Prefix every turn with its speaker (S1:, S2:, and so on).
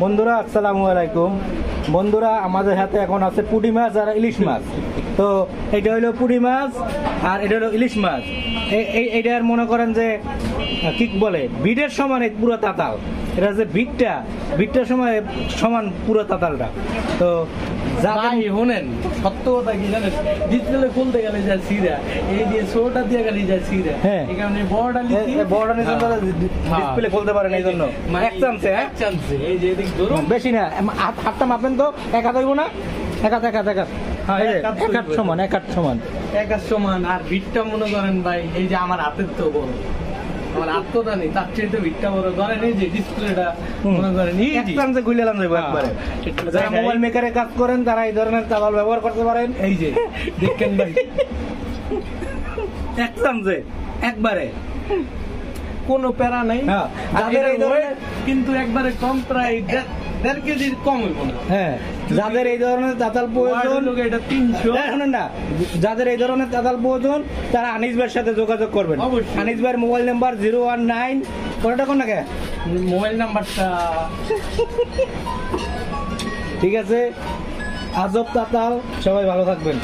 S1: বন্ধুরা আসসালামু আলাইকুম। বন্ধুরা আমাদের হাতে এখন আছে পুঁটি মাছ আর ইলিশ মাছ। তো এটা হলো পুঁটি মাছ আর এটা হলো ইলিশ মাছ। এইটার মনে করেন যে কি বলে বিটের সমান পুরো তাতাল। এটা যে বিটটার সময় সমান পুরো তাতালটা। তো
S2: শোনেন সত্য কথা কি জানেন, ডিসপ্লে খুলতে গেলে যা সিরা, এই যে শোটা দিয়ে গেলে যা সিরা, এই কারণে বড়টা নিছি,
S1: বড়টা নিছি ডিসপ্লে খুলতে পারেন এই জন্য। এক চামচে
S2: এই যে এদিক ধরুন,
S1: বেশি না, হাতটা মাপেন তো, এক হাত হইব না, এক হাত সমান, এক হাত সমান।
S2: আর ভিটটা মনে করেন ভাই, এই যে আমার হাতের তো বড়, আমার আত্মটা নেই, তার চেয়ে তো ভিটটা বড়। ধরেন এই যে ডিসপ্লেটা মনে করেন
S1: এক চামচে খুলে যাবো একবারে। যারা মোবাইল মেকারে কাজ করেন তারা এই ধরনের তাওয়াল ব্যবহার করতে পারেন।
S2: এই যে দেখেন ভাই,
S1: এক চামচে একবারে
S2: কোনো প্যারা নাই। যাদের এই ধরনের কিন্তু একবারে কম, প্রায় 1.5 কেজির কম হইব না।
S1: হ্যাঁ, যাদের এই ধরনের তাতাল প্রয়োজন,
S2: এটা 300।
S1: শোনেন না, যাদের এই ধরনের তাতাল প্রয়োজন তারা আনিস ভাইয়ের সাথে যোগাযোগ করবেন। আনিস ভাইয়ের মোবাইল নাম্বার 019 কোনটা কোন নাকি
S2: মোবাইল নাম্বারটা।
S1: ঠিক আছে, আজব তাতাল, সবাই ভালো থাকবেন।